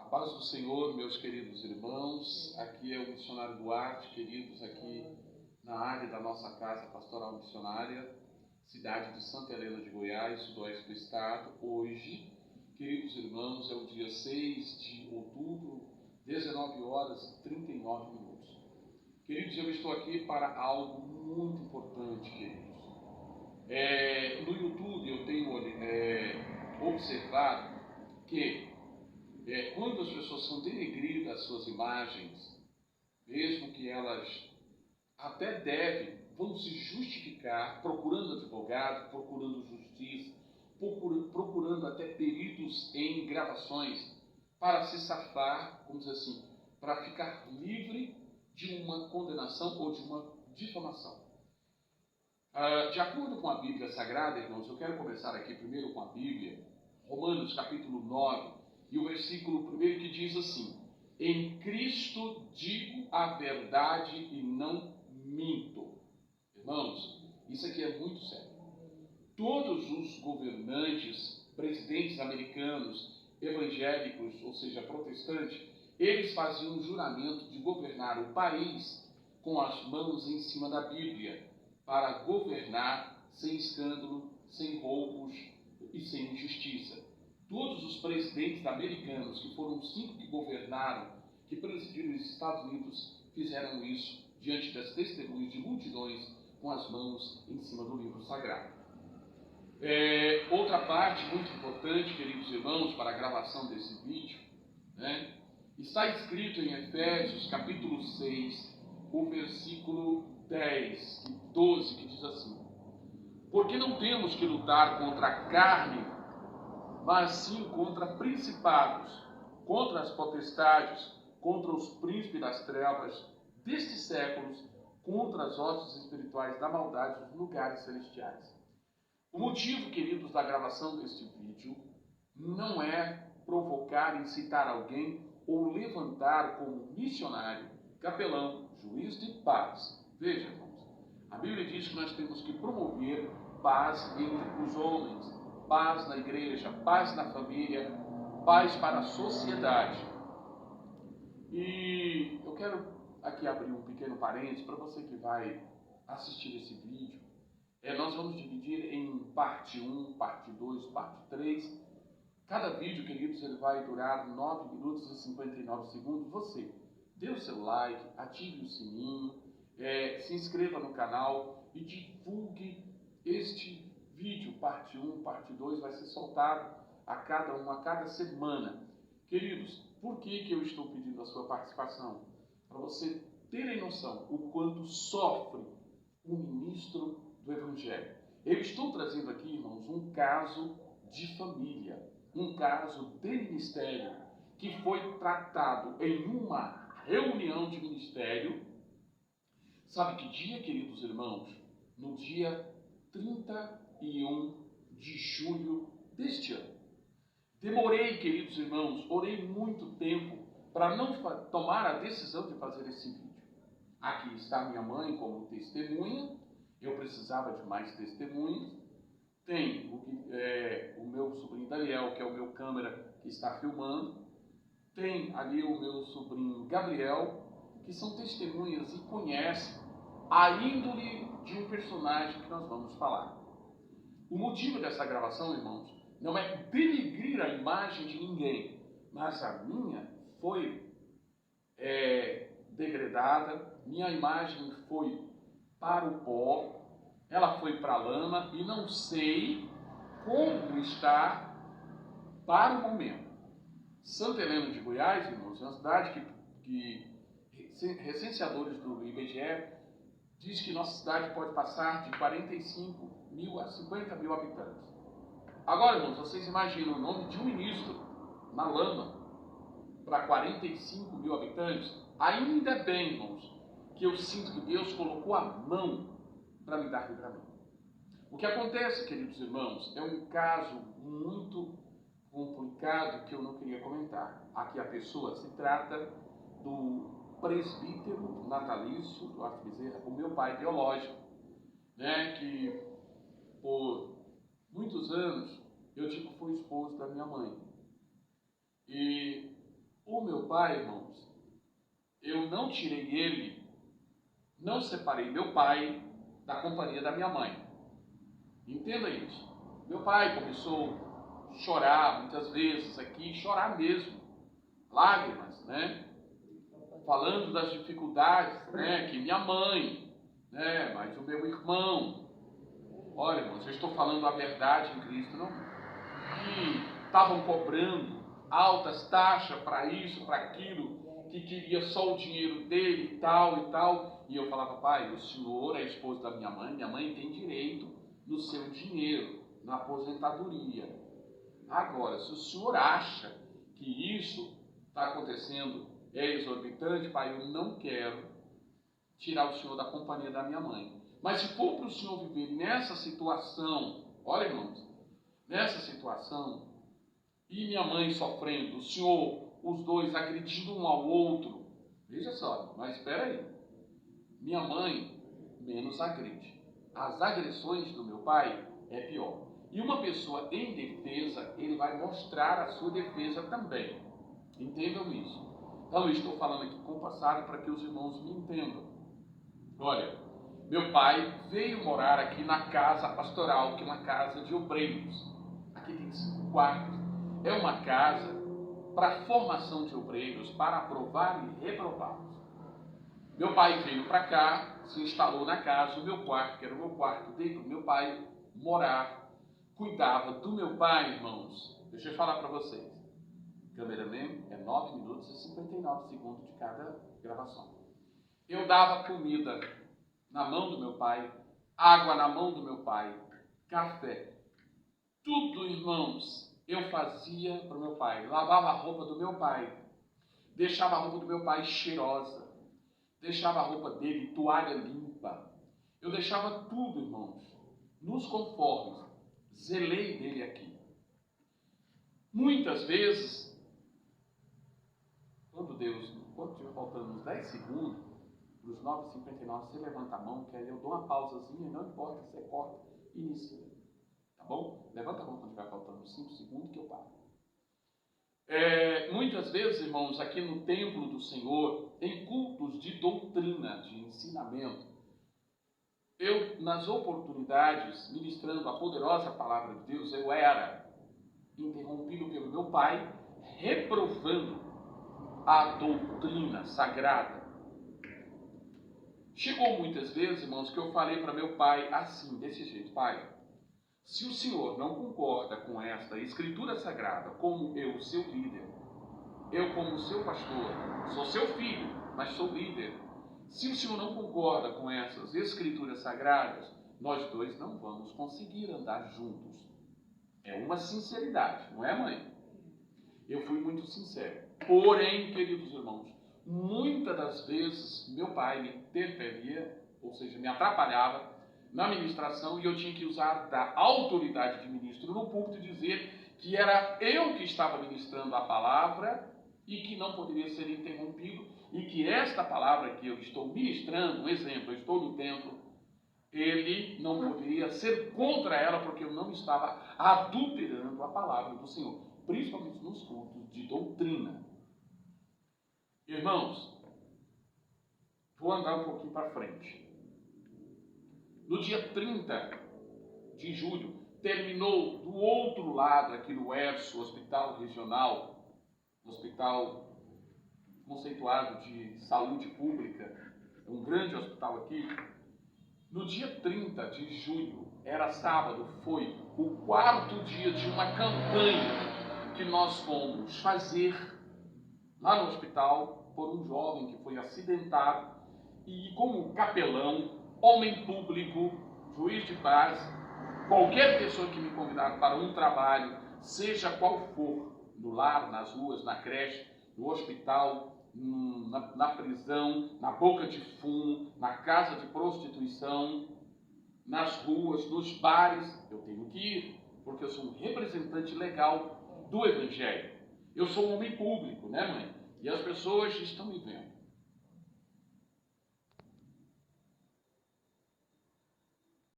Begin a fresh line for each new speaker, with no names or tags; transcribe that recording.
Paz do Senhor, meus queridos irmãos. Aqui é o missionário Duarte, queridos, aqui na área da nossa casa pastoral missionária, cidade de Santa Helena de Goiás, sudoeste do estado. Hoje, queridos irmãos, é o dia 6 de outubro, 19 horas e 39 minutos. Queridos, eu estou aqui para algo muito importante, queridos. No YouTube eu tenho observado que quando as pessoas são denegridas as suas imagens, mesmo que elas até vão se justificar, procurando advogado, procurando justiça, procurando até peritos em gravações, para se safar, vamos dizer assim, para ficar livre de uma condenação ou de uma difamação. De acordo com a Bíblia Sagrada, irmãos, eu quero começar aqui primeiro com a Bíblia, Romanos capítulo 9, e o versículo 1 que diz assim: em Cristo digo a verdade e não minto. Irmãos, isso aqui é muito sério. Todos os governantes, presidentes americanos, evangélicos, ou seja, protestantes, eles faziam um juramento de governar o país com as mãos em cima da Bíblia, para governar sem escândalo, sem roubos e sem injustiça. Todos os presidentes americanos, que foram 5 que governaram, que presidiram os Estados Unidos, fizeram isso diante das testemunhas de multidões com as mãos em cima do livro sagrado. Outra parte muito importante, queridos irmãos, para a gravação desse vídeo, está escrito em Efésios capítulo 6, o versículo 10 e 12, que diz assim: porque não temos que lutar contra a carne, mas sim contra principados, contra as potestades, contra os príncipes das trevas destes séculos, contra as hostes espirituais da maldade nos lugares celestiais. O motivo, queridos, da gravação deste vídeo não é provocar, incitar alguém ou levantar como missionário, capelão, juiz de paz. Veja, irmãos, a Bíblia diz que nós temos que promover paz entre os homens, paz na igreja, paz na família, paz para a sociedade. E eu quero aqui abrir um pequeno parênteses para você que vai assistir esse vídeo. Nós vamos dividir em parte 1, parte 2, parte 3. Cada vídeo, queridos, ele vai durar 9 minutos e 59 segundos. Você dê o seu like, ative o sininho, se inscreva no canal e divulgue este vídeo, parte 1, parte 2, vai ser soltado a cada semana. Queridos, por que eu estou pedindo a sua participação? Para você terem noção o quanto sofre o ministro do Evangelho. Eu estou trazendo aqui, irmãos, um caso de família, um caso de ministério, que foi tratado em uma reunião de ministério. Sabe que dia, queridos irmãos? No dia 31 de julho deste ano. Demorei, queridos irmãos, orei muito tempo para não tomar a decisão de fazer esse vídeo. Aqui está minha mãe como testemunha, eu precisava de mais testemunhas. Tem o meu sobrinho Daniel, que é o meu câmera, que está filmando. Tem ali o meu sobrinho Gabriel, que são testemunhas e conhecem a índole de um personagem que nós vamos falar. O motivo dessa gravação, irmãos, não é denegrir a imagem de ninguém, mas a minha foi degradada, minha imagem foi para o pó, ela foi para a lama e não sei como está para o momento. Santa Helena de Goiás, irmãos, é uma cidade que recenseadores do IBGE diz que nossa cidade pode passar de 45 mil a 50 mil habitantes. Agora, irmãos, vocês imaginam o nome de um ministro na lama para 45 mil habitantes? Ainda bem, irmãos, que eu sinto que Deus colocou a mão para me dar livramento. O que acontece, queridos irmãos, é um caso muito complicado que eu não queria comentar. Aqui a pessoa se trata do presbítero natalício Duarte Bezerra, o meu pai biológico, que por muitos anos eu digo foi esposo da minha mãe. E O meu pai, irmãos, eu não tirei ele, não separei meu pai da companhia da minha mãe. Entenda isso. Meu pai começou a chorar muitas vezes aqui, chorar mesmo, lágrimas, né? Falando das dificuldades, né? Que minha mãe, né? Mas o meu irmão, olha, irmãos, eu estou falando a verdade em Cristo, não? Que estavam cobrando altas taxas para isso, para aquilo, que queria só o dinheiro dele e tal, e eu falava, pai, o senhor é esposo da minha mãe tem direito no seu dinheiro, na aposentadoria. Agora, se o senhor acha que isso está acontecendo, é exorbitante, pai, eu não quero tirar o senhor da companhia da minha mãe. Mas se for para o senhor viver nessa situação, olha, irmãos, nessa situação, e minha mãe sofrendo, o senhor, os dois agredindo um ao outro, veja só, mas espera aí, minha mãe menos agride. As agressões do meu pai é pior. E uma pessoa em defesa, ele vai mostrar a sua defesa também. Entendam isso. Então eu estou falando aqui com o passado para que os irmãos me entendam. Olha, meu pai veio morar aqui na casa pastoral, que é uma casa de obreiros. Aqui tem 5 quartos. É uma casa para formação de obreiros, para aprovar e reprovar. Meu pai veio para cá, se instalou na casa, o meu quarto, que era o meu quarto, dei para o meu pai morar, cuidava do meu pai, irmãos. Deixa eu falar para vocês. Cameraman é 9 minutos e 59 segundos de cada gravação. Eu dava comida na mão do meu pai, água na mão do meu pai, café. Tudo, irmãos, eu fazia para o meu pai. Lavava a roupa do meu pai. Deixava a roupa do meu pai cheirosa. Deixava a roupa dele, toalha limpa. Eu deixava tudo, irmãos, nos conformes. Zelei dele aqui. Muitas vezes, quando estiver faltando uns 10 segundos, nos 9h59, você levanta a mão, que aí eu dou uma pausazinha, não importa, você corta e inicia. Tá bom? Levanta a mão quando estiver faltando 5 segundos que eu paro. Muitas vezes, irmãos, aqui no templo do Senhor, em cultos de doutrina, de ensinamento, eu, nas oportunidades, ministrando a poderosa palavra de Deus, eu era interrompido pelo meu pai, reprovando a doutrina sagrada. Chegou muitas vezes, irmãos, que eu falei para meu pai assim, desse jeito: pai, se o senhor não concorda com esta escritura sagrada, como eu, seu líder, eu como seu pastor, sou seu filho, mas sou líder, se o senhor não concorda com essas escrituras sagradas, nós dois não vamos conseguir andar juntos. É uma sinceridade, não é, mãe? Eu fui muito sincero. Porém, queridos irmãos, muitas das vezes meu pai me interferia, ou seja, me atrapalhava na ministração, e eu tinha que usar da autoridade de ministro no púlpito e dizer que era eu que estava ministrando a palavra e que não poderia ser interrompido, e que esta palavra que eu estou ministrando, um exemplo, eu estou no templo, ele não poderia ser contra ela, porque eu não estava adulterando a palavra do Senhor, principalmente nos cultos de doutrina. Irmãos, vou andar um pouquinho para frente. No dia 30 de julho, terminou do outro lado, aqui no ERSO, Hospital Regional, Hospital conceituado de saúde pública, um grande hospital aqui. No dia 30 de julho, era sábado, foi o 4º dia de uma campanha que nós fomos fazer lá no hospital por um jovem que foi acidentado, e como capelão, homem público, juiz de paz, qualquer pessoa que me convidar para um trabalho, seja qual for, no lar, nas ruas, na creche, no hospital, na prisão, na boca de fumo, na casa de prostituição, nas ruas, nos bares, eu tenho que ir, porque eu sou um representante legal do Evangelho. Eu sou um homem público, né, mãe? E as pessoas estão me vendo.